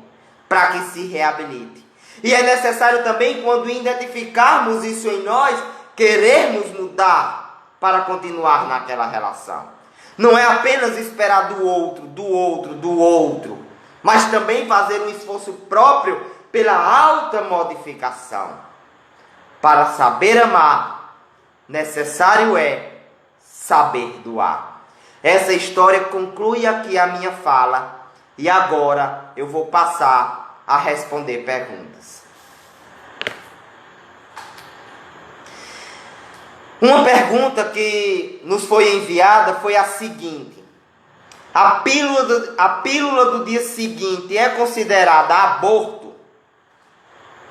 Para que se reabilite. E é necessário também, quando identificarmos isso em nós, querermos mudar para continuar naquela relação. Não é apenas esperar do outro, mas também fazer um esforço próprio pela automodificação. Para saber amar, necessário é saber doar. Essa história conclui aqui a minha fala, e agora eu vou passar a responder perguntas. Uma pergunta que nos foi enviada foi a seguinte: a pílula do dia seguinte é considerada aborto?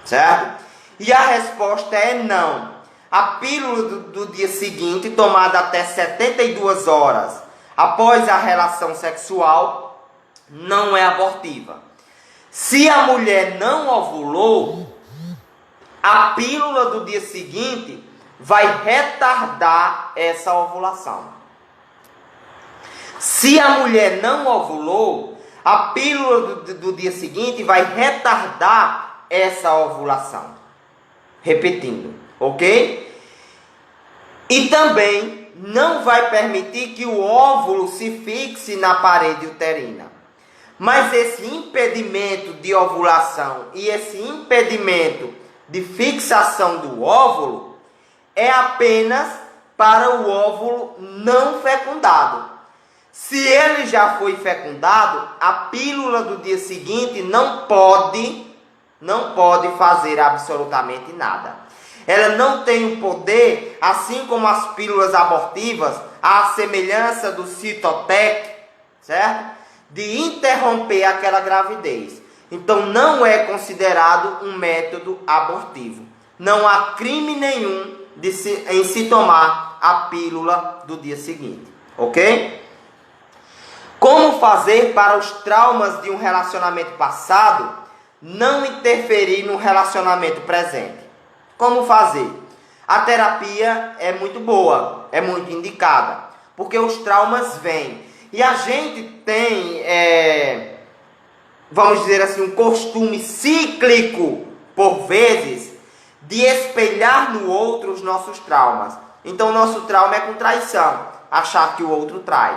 Certo? E a resposta é não. A pílula do dia seguinte, tomada até 72 horas após a relação sexual, não é abortiva. Se a mulher não ovulou, a pílula do dia seguinte vai retardar essa ovulação. Se a mulher não ovulou, a pílula do dia seguinte vai retardar essa ovulação. Repetindo, ok? E também não vai permitir que o óvulo se fixe na parede uterina. Mas esse impedimento de ovulação e esse impedimento de fixação do óvulo é apenas para o óvulo não fecundado. Se ele já foi fecundado, a pílula do dia seguinte não pode fazer absolutamente nada. Ela não tem o poder, assim como as pílulas abortivas, à semelhança do Cytotec, certo? De interromper aquela gravidez. Então não é considerado um método abortivo. Não há crime nenhum em se tomar a pílula do dia seguinte, ok? Como fazer para os traumas de um relacionamento passado não interferir no relacionamento presente? Como fazer? A terapia é muito boa, é muito indicada, porque os traumas vêm. E a gente tem, vamos dizer assim, um costume cíclico, por vezes, de espelhar no outro os nossos traumas. Então, o nosso trauma é com traição, achar que o outro trai.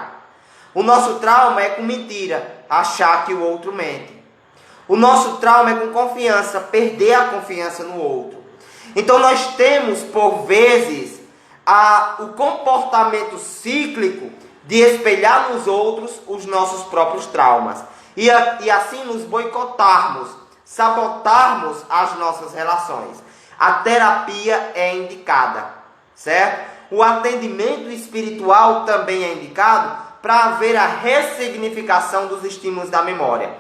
O nosso trauma é com mentira, achar que o outro mente. O nosso trauma é com confiança, perder a confiança no outro. Então, nós temos, por vezes, o comportamento cíclico de espelhar nos outros os nossos próprios traumas. E assim nos boicotarmos, sabotarmos as nossas relações. A terapia é indicada, certo? O atendimento espiritual também é indicado para haver a ressignificação dos estímulos da memória.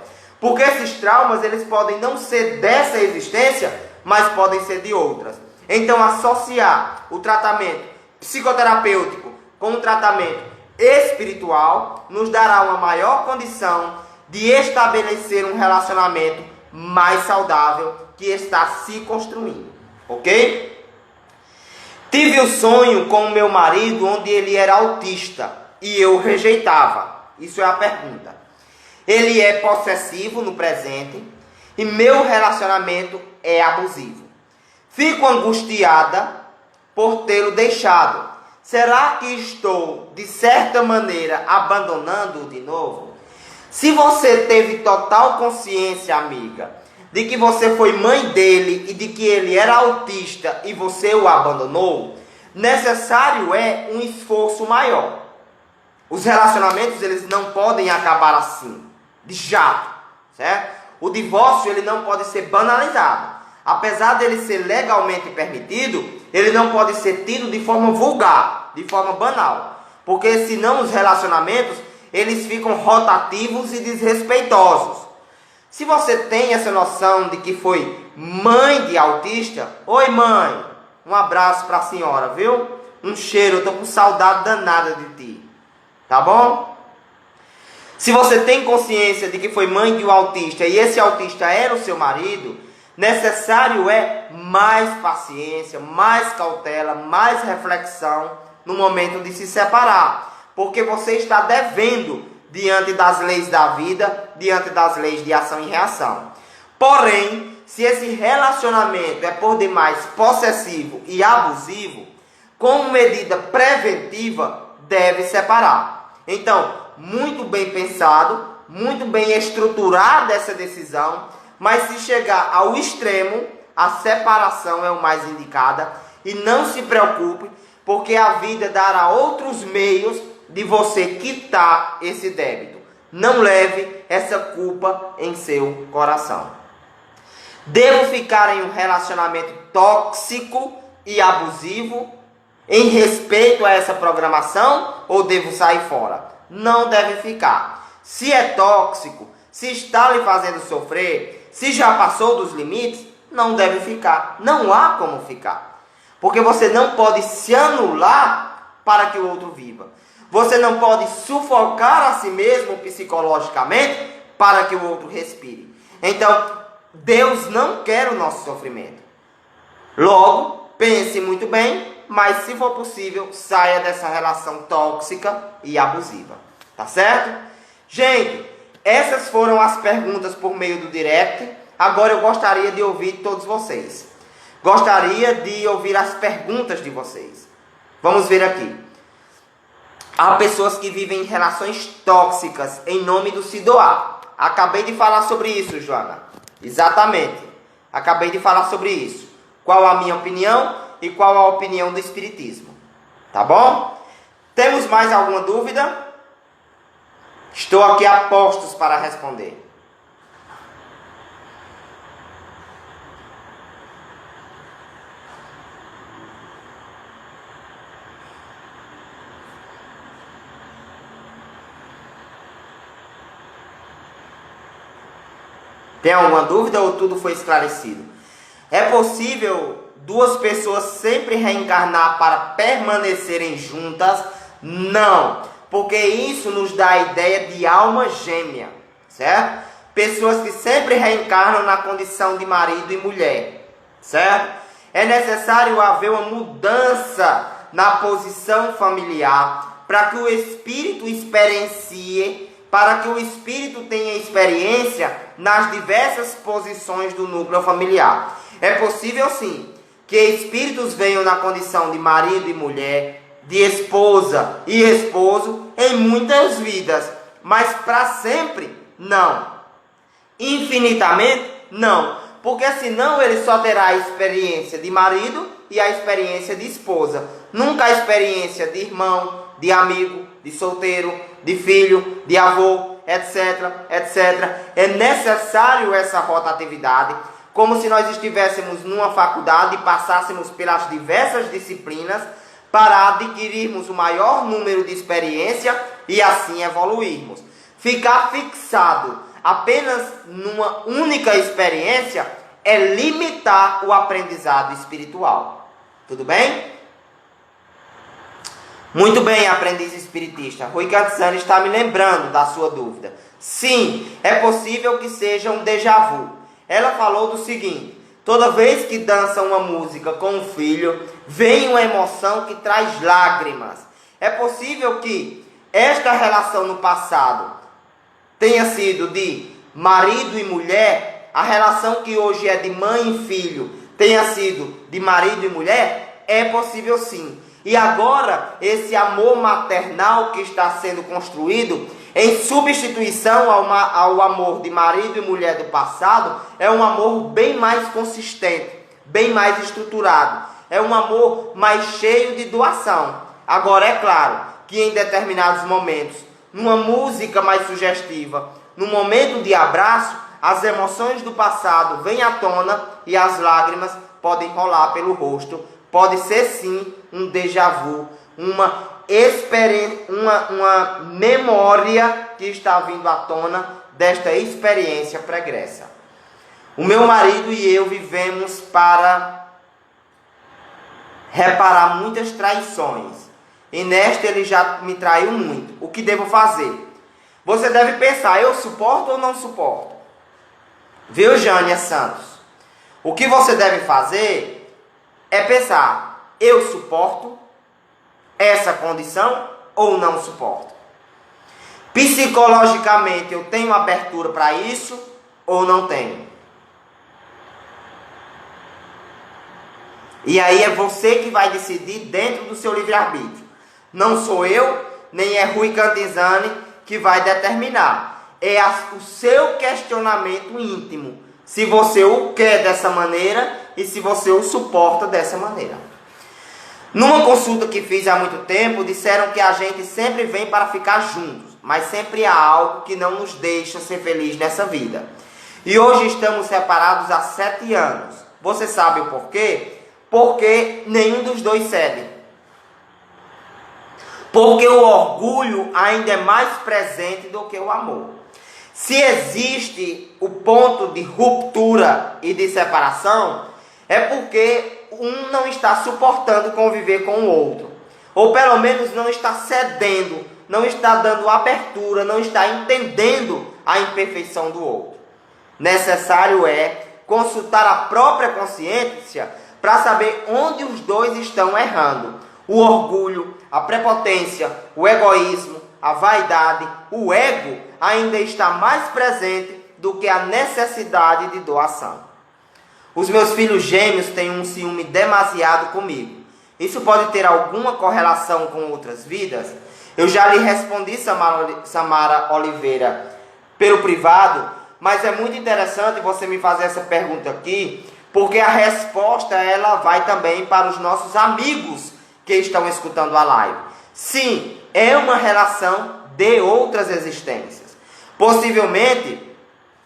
Porque esses traumas, eles podem não ser dessa existência, mas podem ser de outras. Então, associar o tratamento psicoterapêutico com o tratamento espiritual nos dará uma maior condição de estabelecer um relacionamento mais saudável que está se construindo, ok? Tive o sonho com o meu marido onde ele era autista e eu rejeitava. Isso é a pergunta. Ele é possessivo no presente e meu relacionamento é abusivo. Fico angustiada por tê-lo deixado. Será que estou, de certa maneira, abandonando-o de novo? Se você teve total consciência, amiga, de que você foi mãe dele e de que ele era autista e você o abandonou, necessário é um esforço maior. Os relacionamentos, eles não podem acabar assim, de jato, certo? O divórcio, ele não pode ser banalizado. Apesar dele ser legalmente permitido, ele não pode ser tido de forma vulgar, de forma banal. Porque senão os relacionamentos, eles ficam rotativos e desrespeitosos. Se você tem essa noção de que foi mãe de autista, oi mãe, um abraço para a senhora, viu? Um cheiro, eu tô com saudade danada de ti, tá bom? Se você tem consciência de que foi mãe de um autista e esse autista era o seu marido, necessário é mais paciência, mais cautela, mais reflexão no momento de se separar. Porque você está devendo diante das leis da vida, diante das leis de ação e reação. Porém, se esse relacionamento é por demais possessivo e abusivo, como medida preventiva, deve separar. Então, muito bem pensado, muito bem estruturada essa decisão, mas se chegar ao extremo, a separação é o mais indicada. E não se preocupe, porque a vida dará outros meios de você quitar esse débito. Não leve essa culpa em seu coração. Devo ficar em um relacionamento tóxico e abusivo em respeito a essa programação ou devo sair fora? Não deve ficar. Se é tóxico, se está lhe fazendo sofrer, se já passou dos limites, não deve ficar. Não há como ficar. Porque você não pode se anular para que o outro viva. Você não pode sufocar a si mesmo psicologicamente para que o outro respire. Então, Deus não quer o nosso sofrimento. Logo, pense muito bem, mas se for possível, saia dessa relação tóxica e abusiva. Tá certo? Gente, essas foram as perguntas por meio do direct. Agora eu gostaria de ouvir todos vocês. Gostaria de ouvir as perguntas de vocês. Vamos ver aqui. Há pessoas que vivem relações tóxicas em nome do se doar. Acabei de falar sobre isso, Joana. Exatamente. Acabei de falar sobre isso. Qual a minha opinião e qual a opinião do Espiritismo. Tá bom? Temos mais alguma dúvida? Estou aqui a postos para responder. Tem alguma dúvida ou tudo foi esclarecido? É possível duas pessoas sempre reencarnar para permanecerem juntas? Não, porque isso nos dá a ideia de alma gêmea, certo? Pessoas que sempre reencarnam na condição de marido e mulher, certo? É necessário haver uma mudança na posição familiar para que o espírito experiencie, para que o espírito tenha experiência nas diversas posições do núcleo familiar. É possível sim que espíritos venham na condição de marido e mulher, de esposa e esposo em muitas vidas, mas para sempre não. Infinitamente não, porque senão ele só terá a experiência de marido e a experiência de esposa, nunca a experiência de irmão, de amigo, de solteiro, de filho, de avô, etc, etc. É necessário essa rotatividade, como se nós estivéssemos numa faculdade e passássemos pelas diversas disciplinas para adquirirmos o maior número de experiência e assim evoluirmos. Ficar fixado apenas numa única experiência é limitar o aprendizado espiritual. Tudo bem? Muito bem, aprendiz espiritista. Rui Cantzani está me lembrando da sua dúvida. Sim, é possível que seja um déjà vu. Ela falou do seguinte: toda vez que dança uma música com um filho, vem uma emoção que traz lágrimas. É possível que esta relação no passado tenha sido de marido e mulher, a relação que hoje é de mãe e filho tenha sido de marido e mulher? É possível sim. E agora, esse amor maternal que está sendo construído, em substituição ao amor de marido e mulher do passado, é um amor bem mais consistente, bem mais estruturado. É um amor mais cheio de doação. Agora, é claro que em determinados momentos, numa música mais sugestiva, no momento de abraço, as emoções do passado vêm à tona e as lágrimas podem rolar pelo rosto. Pode ser sim um déjà vu, uma memória que está vindo à tona desta experiência pregressa. O meu marido e eu vivemos para reparar muitas traições. E nesta ele já me traiu muito. O que devo fazer? Você deve pensar: eu suporto ou não suporto? Viu, Jânia Santos? O que você deve fazer é pensar: eu suporto essa condição ou não suporto? Psicologicamente eu tenho abertura para isso ou não tenho? E aí é você que vai decidir dentro do seu livre-arbítrio. Não sou eu, nem é Rui Cantzani que vai determinar. É o seu questionamento íntimo. Se você o quer dessa maneira e se você o suporta dessa maneira. Numa consulta que fiz há muito tempo, disseram que a gente sempre vem para ficar juntos, mas sempre há algo que não nos deixa ser feliz nessa vida. E hoje estamos separados há 7 anos. Você sabe o porquê? Porque nenhum dos dois cede. Porque o orgulho ainda é mais presente do que o amor. Se existe o ponto de ruptura e de separação, é porque um não está suportando conviver com o outro. ou pelo menos não está cedendo, não está dando abertura, não está entendendo a imperfeição do outro. Necessário é consultar a própria consciência para saber onde os dois estão errando. O orgulho, a prepotência, o egoísmo, a vaidade, o ego ainda está mais presente do que a necessidade de doação. Os meus filhos gêmeos têm um ciúme demasiado comigo. Isso pode ter alguma correlação com outras vidas? Eu já lhe respondi, Samara Oliveira, pelo privado, mas é muito interessante você me fazer essa pergunta aqui, porque a resposta ela vai também para os nossos amigos que estão escutando a live. Sim, é uma relação de outras existências. Possivelmente,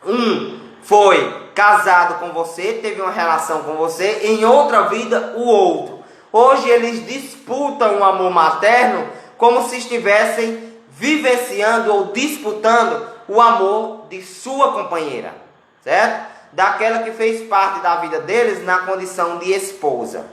um foi casado com você, teve uma relação com você, em outra vida o outro. Hoje eles disputam o amor materno como se estivessem vivenciando ou disputando o amor de sua companheira, certo? Daquela que fez parte da vida deles na condição de esposa.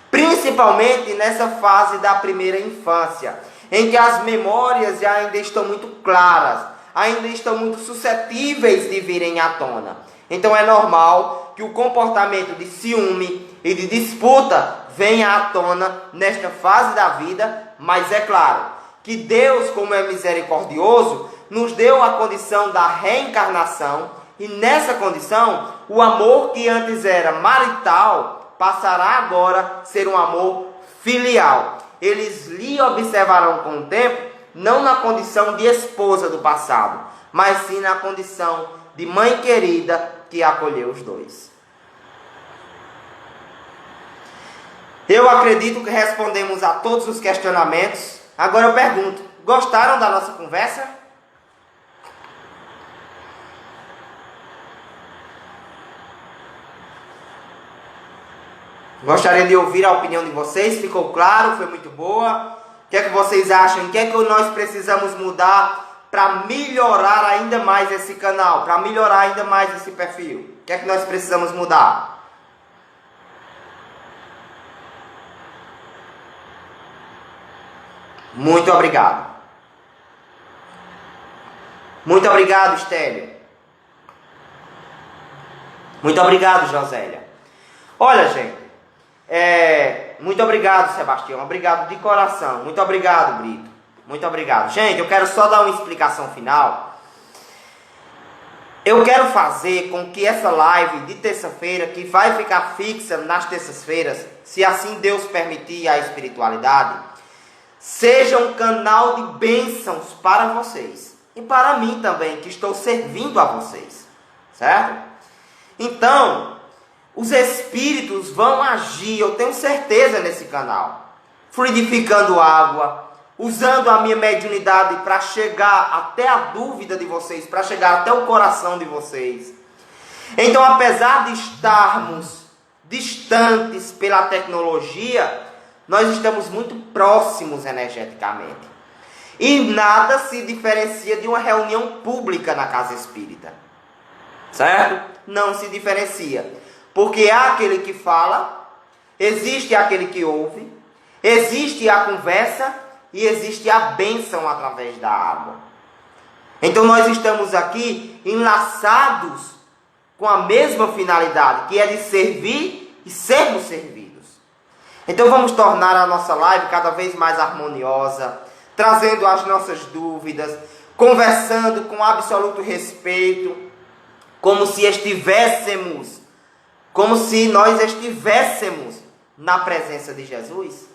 Principalmente nessa fase da primeira infância, em que as memórias já ainda estão muito claras, ainda estão muito suscetíveis de virem à tona. Então é normal que o comportamento de ciúme e de disputa venha à tona nesta fase da vida, mas é claro que Deus, como é misericordioso, nos deu a condição da reencarnação, e nessa condição, o amor que antes era marital, passará agora a ser um amor filial. Eles lhe observarão com o tempo, não na condição de esposa do passado, mas sim na condição de mãe querida que acolheu os dois. Eu acredito que respondemos a todos os questionamentos. Agora eu pergunto, gostaram da nossa conversa? Gostaria de ouvir a opinião de vocês. Ficou claro? Foi muito boa? O que é que vocês acham? O que é que nós precisamos mudar para melhorar ainda mais esse canal? Para melhorar ainda mais esse perfil? O que é que nós precisamos mudar? Muito obrigado. Muito obrigado, Estélio. Muito obrigado, Josélia. Olha, gente. Muito obrigado, Sebastião. Obrigado de coração. Muito obrigado, Brito. Muito obrigado. Gente, eu quero só dar uma explicação final. Eu quero fazer com que essa live de terça-feira, que vai ficar fixa nas terças-feiras, se assim Deus permitir a espiritualidade, seja um canal de bênçãos para vocês. E para mim também, que estou servindo a vocês. Certo? Então, os espíritos vão agir, eu tenho certeza, nesse canal. Fluidificando água, usando a minha mediunidade para chegar até a dúvida de vocês, para chegar até o coração de vocês. Então, apesar de estarmos distantes pela tecnologia, nós estamos muito próximos energeticamente. E nada se diferencia de uma reunião pública na casa espírita. Certo? Não se diferencia. Porque há aquele que fala, existe aquele que ouve, existe a conversa e existe a bênção através da água. Então nós estamos aqui enlaçados com a mesma finalidade, que é de servir e sermos servidos. Então vamos tornar a nossa live cada vez mais harmoniosa, trazendo as nossas dúvidas, conversando com absoluto respeito, como se nós estivéssemos na presença de Jesus.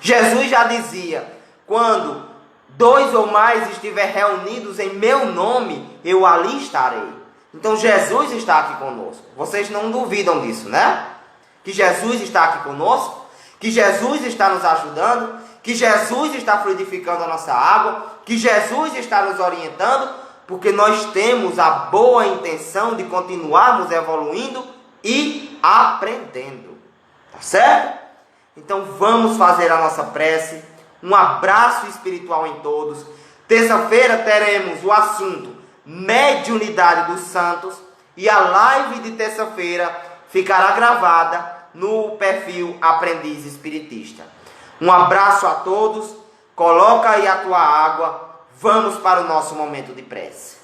Jesus já dizia, quando 2 ou mais estiver reunidos em meu nome, eu ali estarei. Então Jesus está aqui conosco. Vocês não duvidam disso, né? Que Jesus está aqui conosco, que Jesus está nos ajudando, que Jesus está fluidificando a nossa água, que Jesus está nos orientando, porque nós temos a boa intenção de continuarmos evoluindo e aprendendo. Tá certo? Então vamos fazer a nossa prece. Um abraço espiritual em todos. Terça-feira teremos o assunto Mediunidade dos Santos. E a live de terça-feira ficará gravada no perfil Aprendiz Espiritista. Um abraço a todos. Coloca aí a tua água. Vamos para o nosso momento de prece.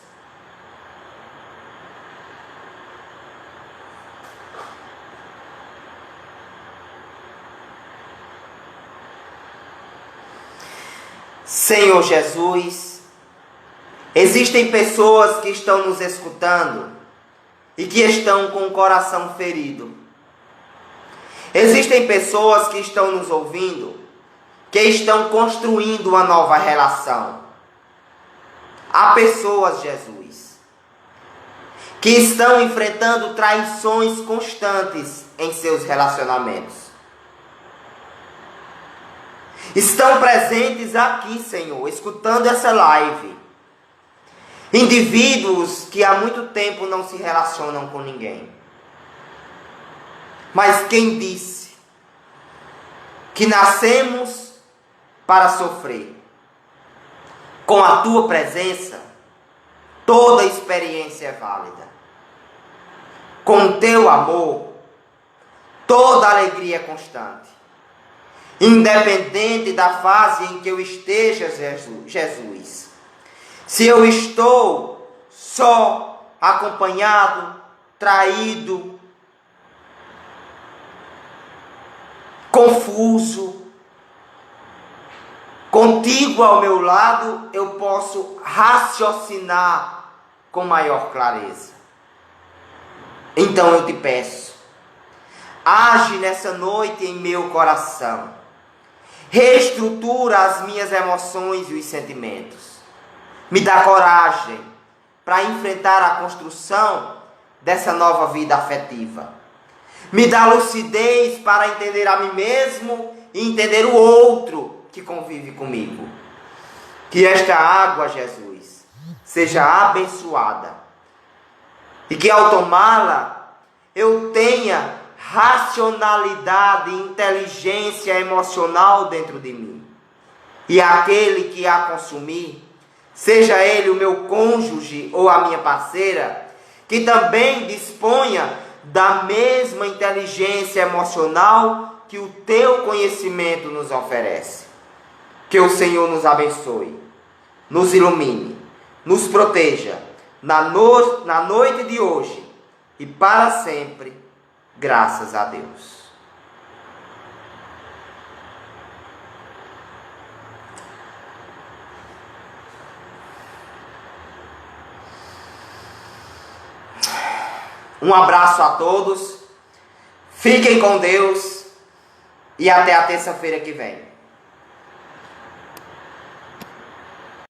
Senhor Jesus, existem pessoas que estão nos escutando e que estão com o coração ferido. Existem pessoas que estão nos ouvindo, que estão construindo uma nova relação. Há pessoas, Jesus, que estão enfrentando traições constantes em seus relacionamentos. Estão presentes aqui, Senhor, escutando essa live. Indivíduos que há muito tempo não se relacionam com ninguém. Mas quem disse que nascemos para sofrer? Com a tua presença, toda experiência é válida. Com o teu amor, toda alegria é constante. Independente da fase em que eu esteja, Jesus. Se eu estou só, acompanhado, traído, confuso, contigo ao meu lado, eu posso raciocinar com maior clareza. Então eu te peço, age nessa noite em meu coração. Reestrutura as minhas emoções e os sentimentos. Me dá coragem para enfrentar a construção dessa nova vida afetiva. Me dá lucidez para entender a mim mesmo e entender o outro que convive comigo. Que esta água, Jesus, seja abençoada. E que ao tomá-la, eu tenha racionalidade e inteligência emocional dentro de mim. E aquele que a consumir, seja ele o meu cônjuge ou a minha parceira, que também disponha da mesma inteligência emocional que o teu conhecimento nos oferece. Que o Senhor nos abençoe, nos ilumine, nos proteja na noite de hoje e para sempre. Graças a Deus. Um abraço a todos. Fiquem com Deus e até a terça-feira que vem.